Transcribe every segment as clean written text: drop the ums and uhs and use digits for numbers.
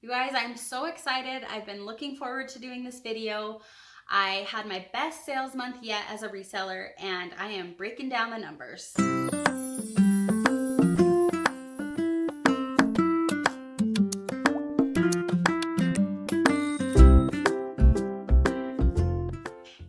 You guys, I'm so excited. I've been looking forward to doing this video. I had my best sales month yet as a reseller, and I am breaking down the numbers.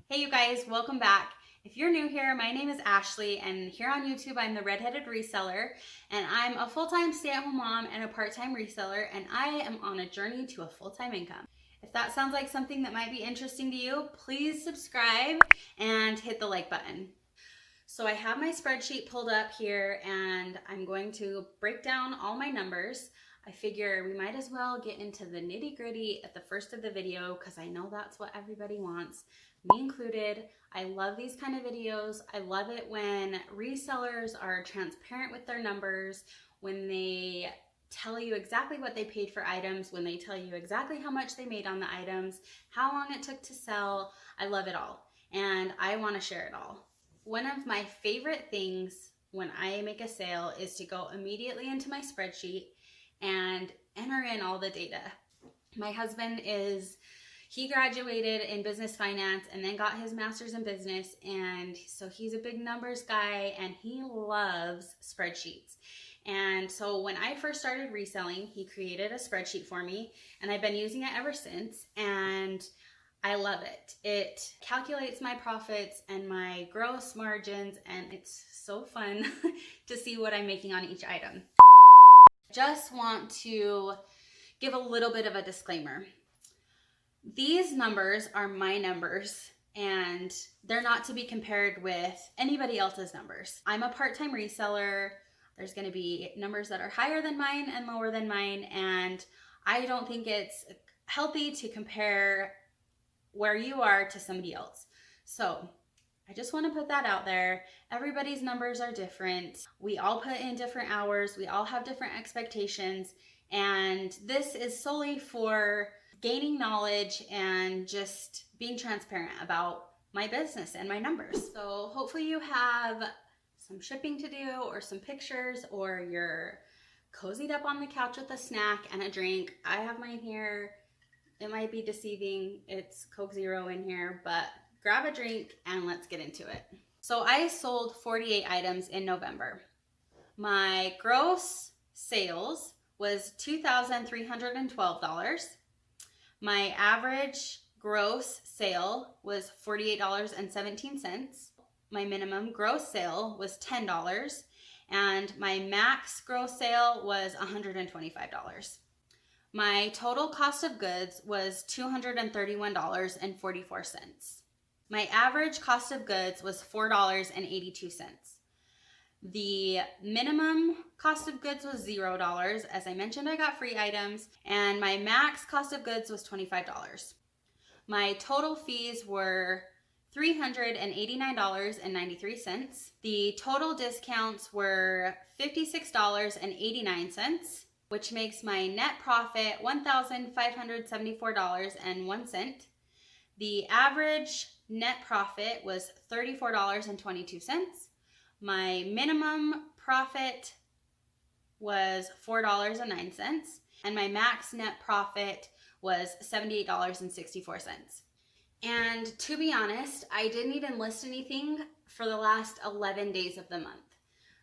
Hey you guys, welcome back. If you're new here, my name is Ashley, and here on YouTube, I'm the redheaded reseller, and I'm a full-time stay-at-home mom and a part-time reseller, and I am on a journey to a full-time income. If that sounds like something that might be interesting to you, please subscribe and hit the like button. So I have my spreadsheet pulled up here, and I'm going to break down all my numbers. I figure we might as well get into the nitty-gritty at the first of the video because I know that's what everybody wants, me included. I love these kind of videos. I love it when resellers are transparent with their numbers, when they tell you exactly what they paid for items, when they tell you exactly how much they made on the items, how long it took to sell. I love it all, and I want to share it all. One of my favorite things when I make a sale is to go immediately into my spreadsheet and enter in all the data. My husband he graduated in business finance and then got his master's in business, and so he's a big numbers guy and he loves spreadsheets. And so when I first started reselling, he created a spreadsheet for me, and I've been using it ever since, and I love it. It calculates my profits and my gross margins, and it's so fun to see what I'm making on each item. Just want to give a little bit of a disclaimer. These numbers are my numbers, and they're not to be compared with anybody else's numbers. I'm a part-time reseller. There's going to be numbers that are higher than mine and lower than mine, and I don't think it's healthy to compare where you are to somebody else. So I just want to put that out there. Everybody's numbers are different. We all put in different hours. We all have different expectations, and this is solely for gaining knowledge and just being transparent about my business and my numbers. So hopefully you have some shipping to do, or some pictures, or you're cozied up on the couch with a snack and a drink. I have mine here. It might be deceiving. It's Coke Zero in here, but grab a drink and let's get into it. So I sold 48 items in November. My gross sales was $2,312. My average gross sale was $48.17. My minimum gross sale was $10, and my max gross sale was $125. My total cost of goods was $231.44. My average cost of goods was $4.82. The minimum cost of goods was $0. As I mentioned, I got free items, and my max cost of goods was $25. My total fees were $389.93. The total discounts were $56.89, which makes my net profit $1,574.01. The average net profit was $34.22. My minimum profit was $4.09, and my max net profit was $78.64. And to be honest, I didn't even list anything for the last 11 days of the month.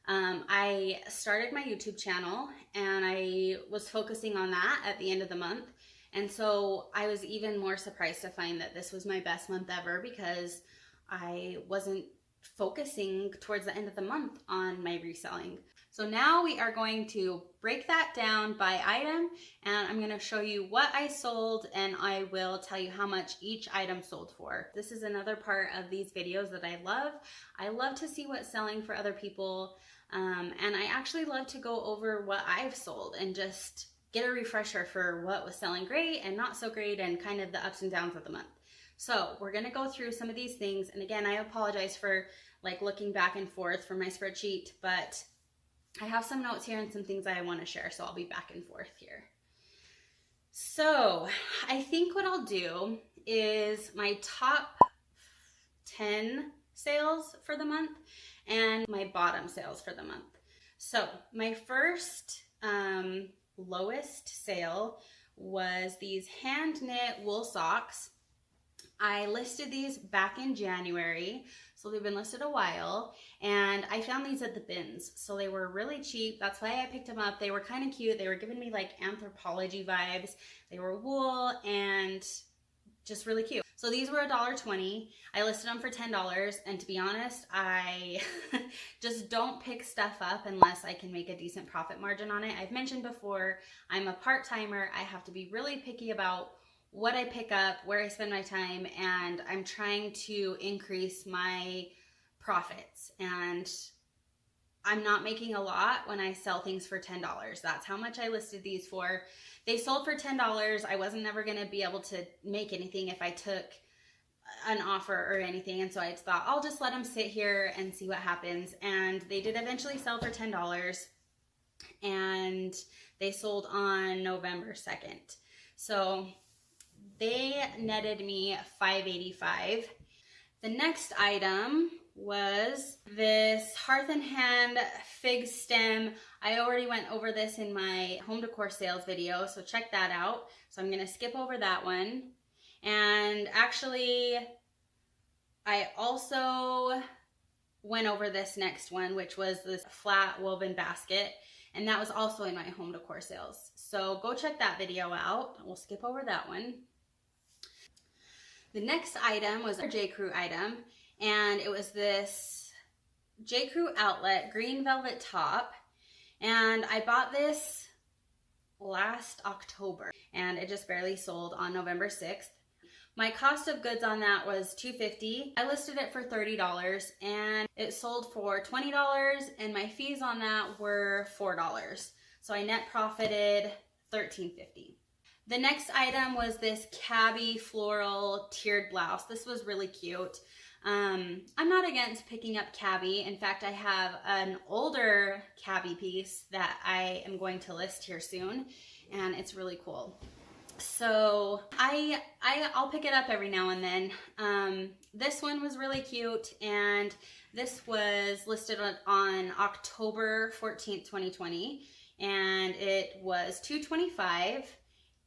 I started my YouTube channel, and I was focusing on that at the end of the month. And so I was even more surprised to find that this was my best month ever, because I wasn't focusing towards the end of the month on my reselling. So now we are going to break that down by item, and I'm going to show you what I sold, and I will tell you how much each item sold for. This is another part of these videos that I love. I love to see what's selling for other people, and I actually love to go over what I've sold and just get a refresher for what was selling great and not so great, and kind of the ups and downs of the month. So we're going to go through some of these things, and again, I apologize for looking back and forth for my spreadsheet, but I have some notes here and some things I want to share, so I'll be back and forth here. So I think what I'll do is my top 10 sales for the month and my bottom sales for the month. So my first lowest sale was these hand knit wool socks. I listed these back in January, so they've been listed a while, and I found these at the bins, so they were really cheap. That's why I picked them up. They were kind of cute. They were giving me like Anthropologie vibes. They were wool and just really cute. So these were $1.20. I listed them for $10, and to be honest, I just don't pick stuff up unless I can make a decent profit margin on it. I've mentioned before, I'm a part-timer. I have to be really picky about what I pick up, where I spend my time, and I'm trying to increase my profits. And I'm not making a lot when I sell things for $10. That's how much I listed these for. They sold for $10. I wasn't never going to be able to make anything if I took an offer or anything. And so I thought I'll just let them sit here and see what happens. And they did eventually sell for $10. And they sold on November 2nd. So they netted me $5.85. The next item was this Hearth and Hand fig stem. I already went over this in my Home Decor Sales video, so check that out. So I'm going to skip over that one. And actually, I also went over this next one, which was this flat woven basket. And that was also in my Home Decor Sales. So go check that video out. We'll skip over that one. The next item was a J.Crew item, and it was this J.Crew outlet green velvet top, and I bought this last October, and it just barely sold on November 6th. My cost of goods on that was $2.50. I listed it for $30, and it sold for $20, and my fees on that were $4. So I net profited $13.50. The next item was this cabbie floral tiered blouse. This was really cute. I'm not against picking up cabbie. In fact, I have an older cabbie piece that I am going to list here soon, and it's really cool. So I'll pick it up every now and then. This one was really cute, and this was listed on October 14th, 2020, and it was $2.25.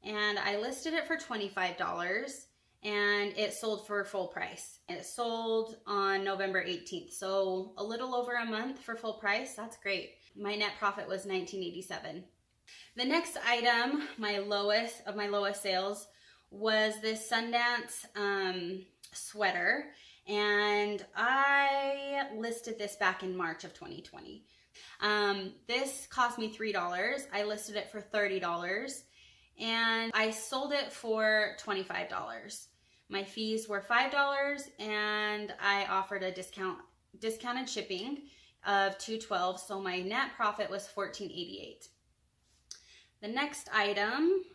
And I listed it for $25, and it sold for full price. It sold on November 18th, so a little over a month for full price. That's great. My net profit was $19.87. The next item, my lowest sales, was this Sundance sweater, and I listed this back in March of 2020. This cost me $3. I listed it for $30. And I sold it for $25. My fees were $5, and I offered a discounted shipping of $2.12, so my net profit was $14.88. The next item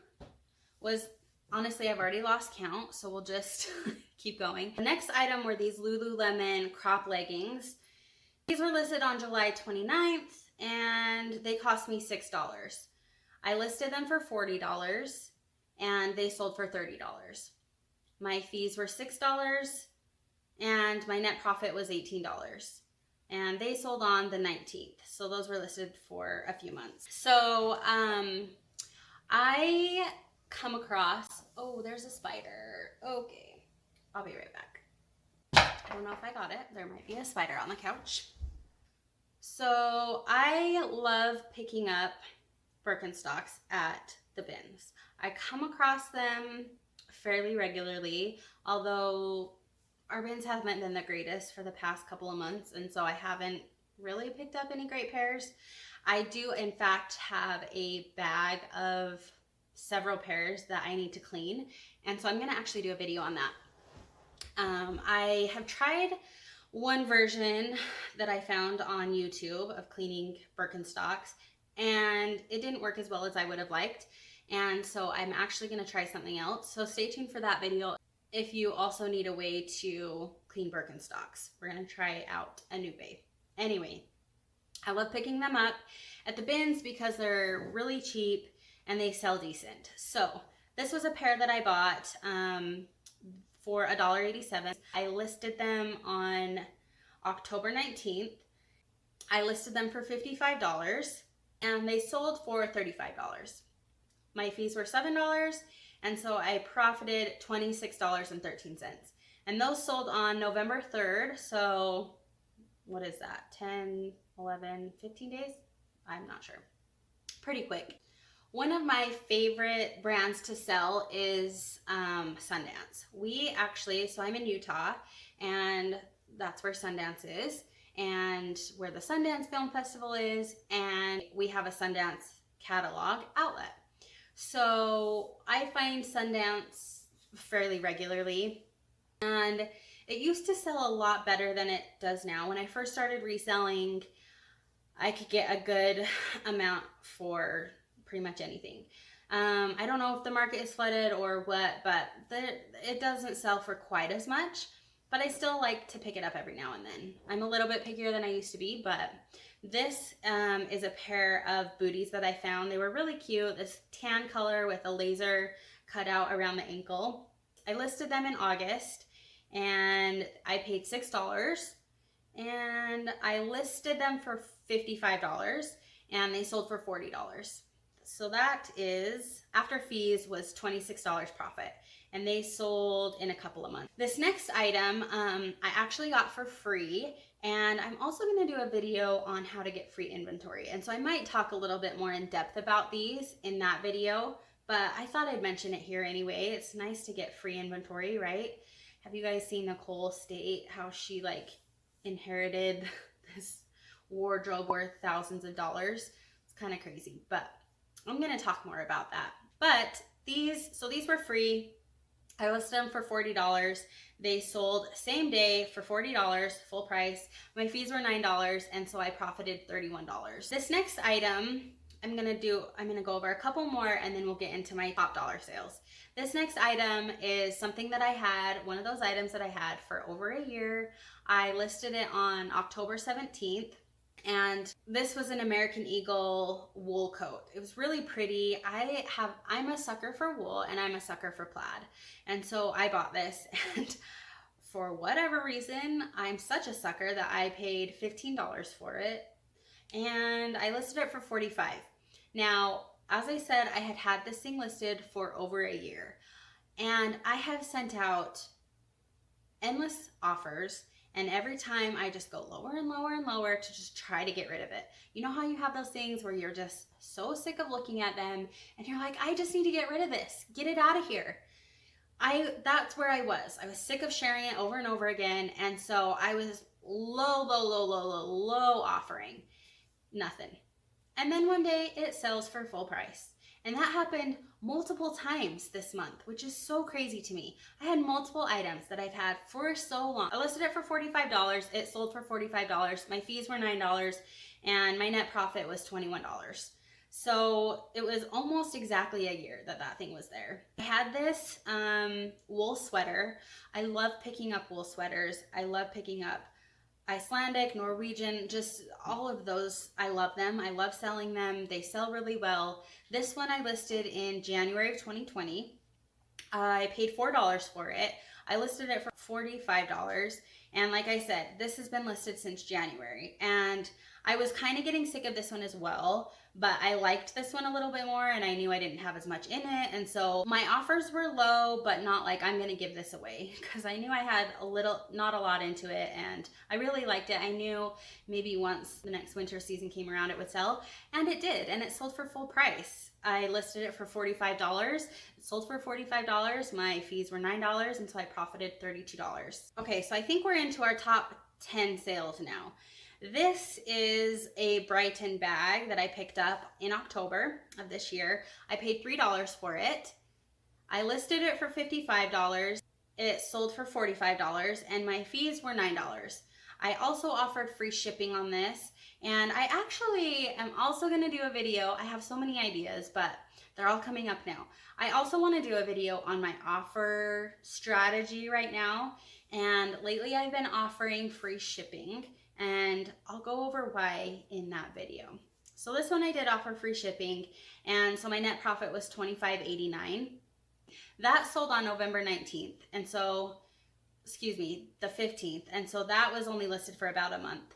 was, honestly, I've already lost count, so we'll just keep going. The next item were these Lululemon crop leggings. These were listed on July 29th, and they cost me $6. I listed them for $40, and they sold for $30. My fees were $6, and my net profit was $18. And they sold on the 19th, so those were listed for a few months. So I come across, oh, there's a spider. Okay, I'll be right back. I don't know if I got it. There might be a spider on the couch. So I love picking up Birkenstocks at the bins. I come across them fairly regularly, although our bins haven't been the greatest for the past couple of months, and so I haven't really picked up any great pairs. I do, in fact, have a bag of several pairs that I need to clean, and so I'm going to actually do a video on that. I have tried one version that I found on YouTube of cleaning Birkenstocks, and it didn't work as well as I would have liked, and so I'm actually going to try something else. So stay tuned for that video if you also need a way to clean Birkenstocks. We're going to try out a new way. Anyway, I love picking them up at the bins because they're really cheap and they sell decent. So this was a pair that I bought for $1.87. I listed them on October 19th. I listed them for $55. And they sold for $35. My fees were $7, and so I profited $26.13. And those sold on November 3rd, so what is that, 10, 11, 15 days? I'm not sure. Pretty quick. One of my favorite brands to sell is Sundance. So I'm in Utah, and that's where Sundance is, and where the Sundance Film Festival is, and we have a Sundance catalog outlet. So I find Sundance fairly regularly, and it used to sell a lot better than it does now. When I first started reselling, I could get a good amount for pretty much anything. I don't know if the market is flooded or what, but it doesn't sell for quite as much, but I still like to pick it up every now and then. I'm a little bit pickier than I used to be, but this is a pair of booties that I found. They were really cute, this tan color with a laser cutout around the ankle. I listed them in August, and I paid $6, and I listed them for $55, and they sold for $40. So that is, after fees, was $26 profit, and they sold in a couple of months. This next item I actually got for free, and I'm also going to do a video on how to get free inventory, and so I might talk a little bit more in depth about these in that video, but I thought I'd mention it here anyway. It's nice to get free inventory, right? Have you guys seen Nicole state how she inherited this wardrobe worth thousands of dollars? It's kind of crazy, but I'm going to talk more about that. But these were free. I listed them for $40. They sold same day for $40, full price. My fees were $9, and so I profited $31. This next item, I'm going to go over a couple more, and then we'll get into my top dollar sales. This next item is something that I had, one of those items that I had for over a year. I listed it on October 17th. And this was an American Eagle wool coat. It was really pretty. I'm a sucker for wool, and I'm a sucker for plaid. And so I bought this, and for whatever reason, I'm such a sucker that I paid $15 for it, and I listed it for $45. Now, as I said, I had this thing listed for over a year, and I have sent out endless offers. And every time I just go lower and lower and lower to just try to get rid of it. You know how you have those things where you're just so sick of looking at them and you're like, I just need to get rid of this. Get it out of here. That's where I was. I was sick of sharing it over and over again. And so I was low offering. Nothing. And then one day it sells for full price. And that happened multiple times this month, which is so crazy to me. I had multiple items that I've had for so long. I listed it for $45. It sold for $45. My fees were $9, and my net profit was $21. So it was almost exactly a year that thing was there. I had this wool sweater. I love picking up wool sweaters. I love picking up Icelandic, Norwegian, just all of those. I love them. I love selling them. They sell really well. This one I listed in January of 2020. I paid $4 for it. I listed it for $45. And like I said, this has been listed since January. And I was kind of getting sick of this one as well, but I liked this one a little bit more, and I knew I didn't have as much in it. And so my offers were low, but not like I'm going to give this away, because I knew I had not a lot into it, and I really liked it. I knew maybe once the next winter season came around, it would sell, and it did, and it sold for full price. I listed it for $45. It sold for $45. My fees were $9, and so I profited $32. Okay, so I think we're into our top 10 sales now. This is a Brighton bag that I picked up in October of this year. I paid $3 for it. I listed it for $55. It sold for $45, and my fees were $9. I also offered free shipping on this, and I actually am also going to do a video. I have so many ideas, but they're all coming up now. I also want to do a video on my offer strategy right now, and lately I've been offering free shipping, and I'll go over why in that video. So this one I did offer free shipping, and so my net profit was $25.89. That sold on November 19th, and so, the 15th, and so that was only listed for about a month.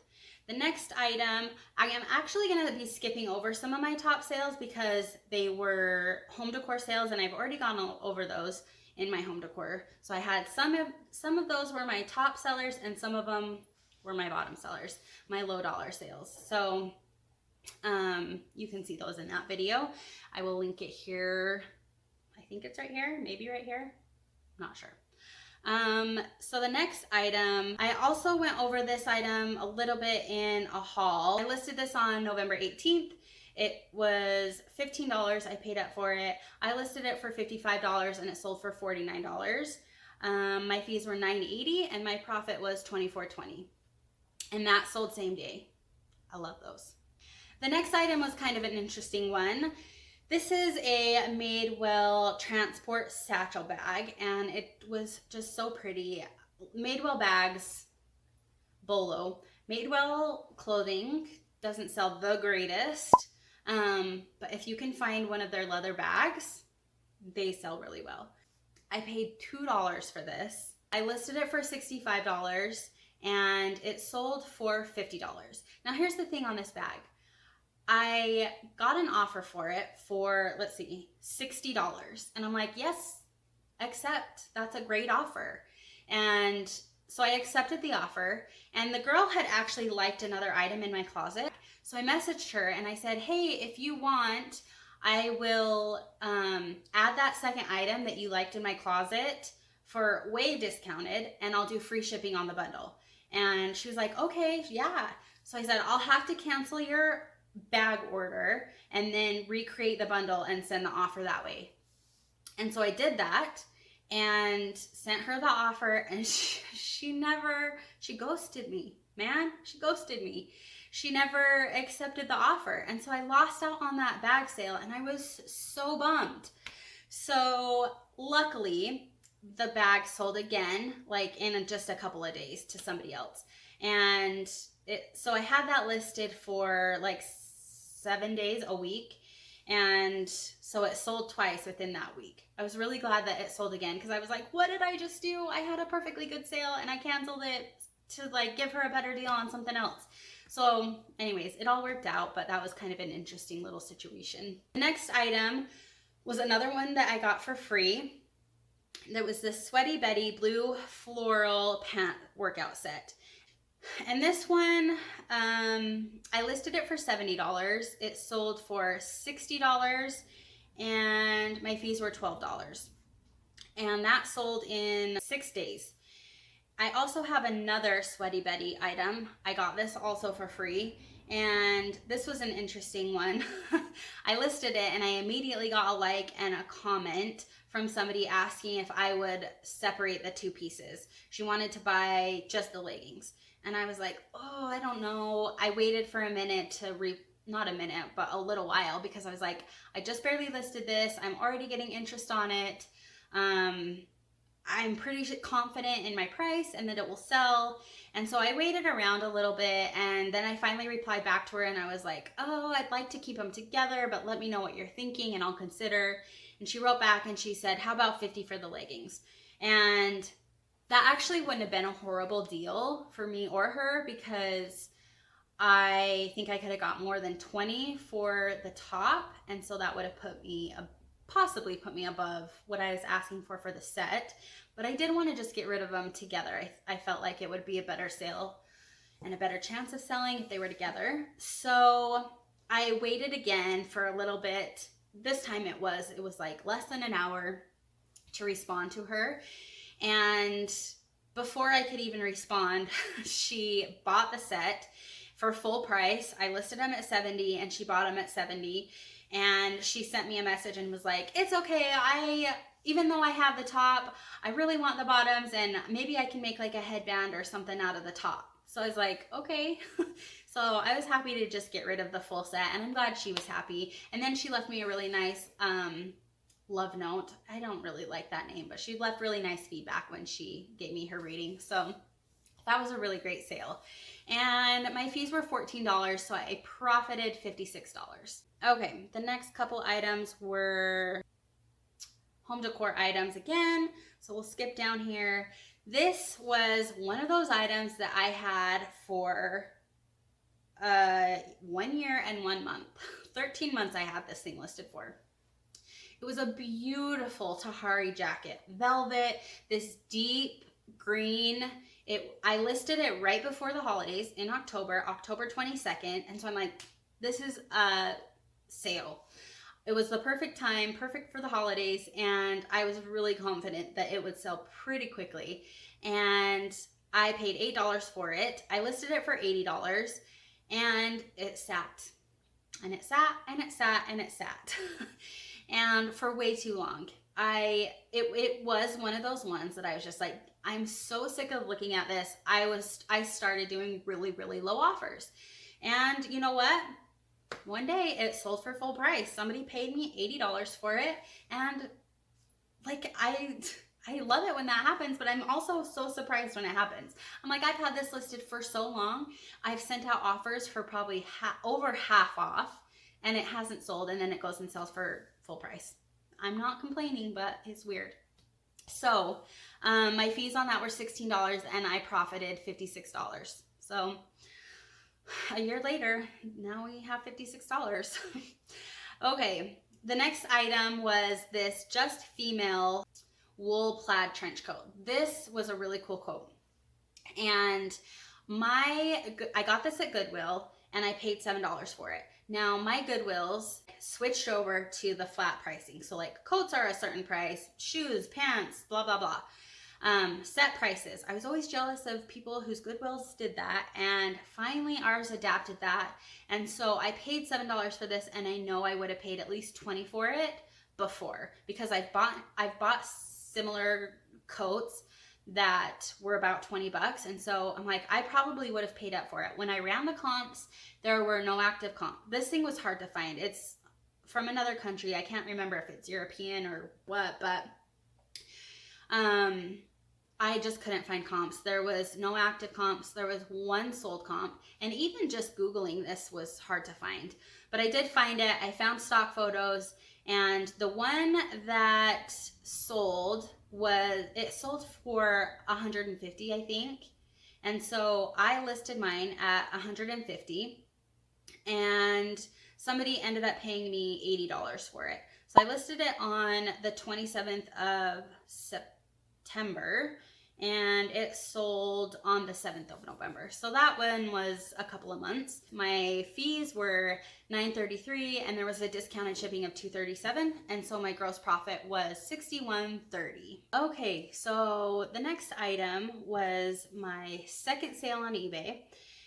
The next item, I am actually going to be skipping over some of my top sales because they were home decor sales and I've already gone over those in my home decor. So I had some of those were my top sellers and some of them were my bottom sellers, my low dollar sales. So you can see those in that video. I will link it here. I think it's right here, maybe right here. I'm not sure. So the next item, I also went over this item a little bit in a haul. I listed this on November 18th. It was $15. I paid up for it. I listed it for $55 and it sold for $49. My fees were $9.80 and my profit was $24.20. And that sold same day. I love those. The next item was kind of an interesting one. This is a Madewell transport satchel bag, and it was just so pretty. Madewell bags, Bolo. Madewell clothing doesn't sell the greatest, but if you can find one of their leather bags, they sell really well. I paid $2 for this. I listed it for $65, and it sold for $50. Now here's the thing on this bag. I got an offer for it for, let's see, $60. And I'm like, yes, accept. That's a great offer. And so I accepted the offer. And the girl had actually liked another item in my closet. So I messaged her and I said, hey, if you want, I will add that second item that you liked in my closet for way discounted. And I'll do free shipping on the bundle. And she was like, okay, yeah. So I said, I'll have to cancel your bag order and then recreate the bundle and send the offer that way. And so I did that and sent her the offer, and she ghosted me, man. She ghosted me. She never accepted the offer. And so I lost out on that bag sale and I was so bummed. So luckily the bag sold again, like in just a couple of days, to somebody else. And so I had that listed for like 7 days, a week. And so it sold twice within that week. I was really glad that it sold again because I was like, what did I just do? I had a perfectly good sale and I canceled it to like give her a better deal on something else. So anyways, it all worked out, but that was kind of an interesting little situation. The next item was another one that I got for free. There was this Sweaty Betty blue floral pant workout set. And this one, I listed it for $70. It sold for $60 and my fees were $12. And that sold in 6 days. I also have another Sweaty Betty item. I got this also for free. And this was an interesting one. I listed it and I immediately got a like and a comment from somebody asking if I would separate the two pieces. She wanted to buy just the leggings. And I was like, oh, I don't know. I waited for a minute to not a minute, but a little while, because I was like, I just barely listed this. I'm already getting interest on it. I'm pretty confident in my price and that it will sell. And so I waited around a little bit, and then I finally replied back to her and I was like, oh, I'd like to keep them together, but let me know what you're thinking and I'll consider. And she wrote back and she said, how about 50 for the leggings? And that actually wouldn't have been a horrible deal for me or her, because I think I could have got more than 20 for the top. And so that would have possibly put me above what I was asking for the set. But I did want to just get rid of them together. I felt like it would be a better sale and a better chance of selling if they were together. So I waited again for a little bit. This time it was like less than an hour to respond to her. And before I could even respond, she bought the set for full price. I listed them at $70 and she bought them at $70. And she sent me a message and was like, it's okay. Even though I have the top, I really want the bottoms, and maybe I can make like a headband or something out of the top. So I was like, okay. So I was happy to just get rid of the full set, and I'm glad she was happy. And then she left me a really nice love note. I don't really like that name, but she left really nice feedback when she gave me her rating. So that was a really great sale. And my fees were $14, so I profited $56. Okay, the next couple items were home decor items again. So we'll skip down here. This was one of those items that I had for 1 year and 1 month. 13 months I had this thing listed for. It was a beautiful Tahari jacket, velvet, this deep green. I listed it right before the holidays in October 22nd. And so I'm like, this is a sale. It was the perfect time, perfect for the holidays. And I was really confident that it would sell pretty quickly. And I paid $8 for it. I listed it for $80 and it sat. And it sat and it sat and it sat. And for way too long. It was one of those ones that I was just like, I'm so sick of looking at this. I started doing really, really low offers. And you know what? One day it sold for full price. Somebody paid me $80 for it. And like, I love it when that happens, but I'm also so surprised when it happens. I'm like, I've had this listed for so long. I've sent out offers for probably over half off, and it hasn't sold, and then it goes and sells for full price. I'm not complaining, but it's weird. So my fees on that were $16 and I profited $56. So a year later, now we have $56. Okay, the next item was this Just Female wool plaid trench coat. This was a really cool coat. And I got this at Goodwill and I paid $7 for it. Now my Goodwills switched over to the flat pricing. So like coats are a certain price, shoes, pants, blah, blah, blah. Set prices. I was always jealous of people whose Goodwills did that, and finally ours adapted that. And so I paid $7 for this, and I know I would have paid at least $20 for it before, because I've bought similar coats that were about $20, and so I'm like, I probably would have paid up for it. When I ran the comps, there were no active comp. This thing was hard to find. It's from another country. I can't remember if it's European or what, but I just couldn't find comps. There was no active comps. There was one sold comp, and even just Googling this was hard to find. But I did find it. I found stock photos, and the one that sold sold for $150, I think. And so I listed mine at $150, and somebody ended up paying me $80 for it. So I listed it on the 27th of September, and it sold on the 7th of November. So that one was a couple of months. My fees were $9.33, and there was a discounted shipping of $2.37, and so my gross profit was $61.30. Okay, so the next item was my second sale on eBay.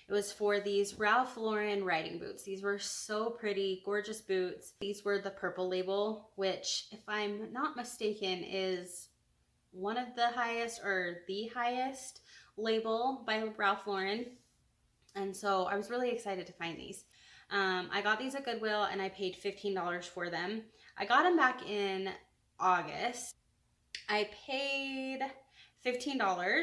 It was for these Ralph Lauren riding boots. These were so pretty, gorgeous boots. These were the purple label, which, if I'm not mistaken, is one of the highest or the highest label by Ralph Lauren. And so I was really excited to find these. I got these at Goodwill and I paid $15 for them. I got them back in August. I paid $15.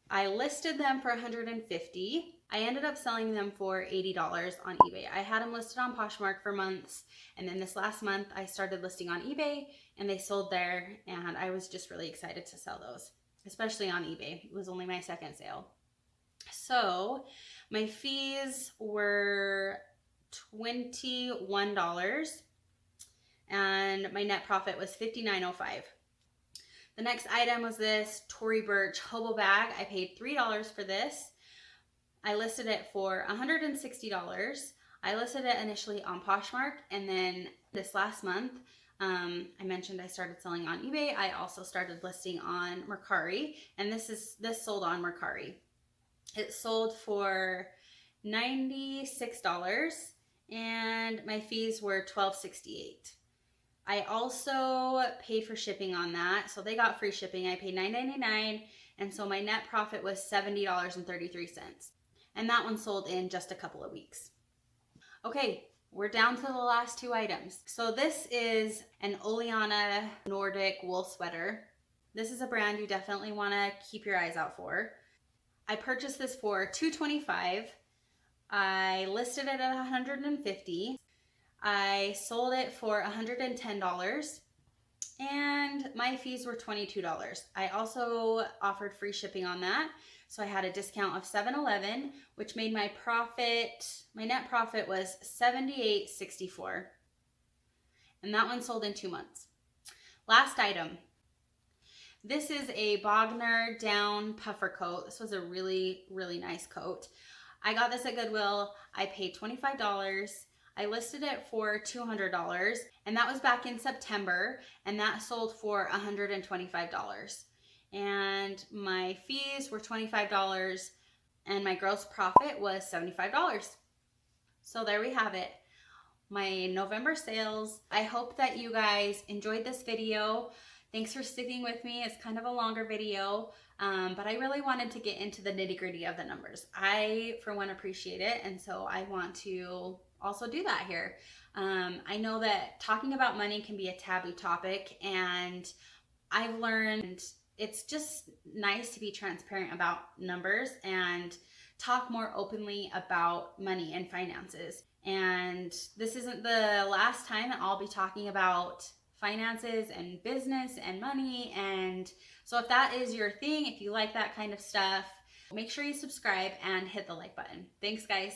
I listed them for $150. I ended up selling them for $80 on eBay. I had them listed on Poshmark for months, and then this last month I started listing on eBay, and they sold there, and I was just really excited to sell those, especially on eBay. It was only my second sale. So my fees were $21, and my net profit was $59.05. The next item was this Tory Burch hobo bag. I paid $3 for this. I listed it for $160. I listed it initially on Poshmark, and then this last month, I mentioned I started selling on eBay. I also started listing on Mercari, and this sold on Mercari. It sold for $96, and my fees were $12.68. I also paid for shipping on that, so they got free shipping. I paid $9.99, and so my net profit was $70.33. And that one sold in just a couple of weeks. Okay, we're down to the last two items. So this is an Oleana Nordic wool sweater. This is a brand you definitely want to keep your eyes out for. I purchased this for $225. I listed it at $150. I sold it for $110. And and my fees were $22. I also offered free shipping on that. So I had a discount of $7.11, which made my net profit was $78.64. And that one sold in 2 months. Last item. This is a Bogner down puffer coat. This was a really, really nice coat. I got this at Goodwill. I paid $25. I listed it for $200, and that was back in September, and that sold for $125. And my fees were $25, and my gross profit was $75. So there we have it. My November sales. I hope that you guys enjoyed this video. Thanks for sticking with me. It's kind of a longer video, but I really wanted to get into the nitty-gritty of the numbers. I, for one, appreciate it, and so I want to also do that here. I know that talking about money can be a taboo topic, and I've learned it's just nice to be transparent about numbers and talk more openly about money and finances. And this isn't the last time that I'll be talking about finances and business and money. And so if that is your thing, if you like that kind of stuff, make sure you subscribe and hit the like button. Thanks, guys.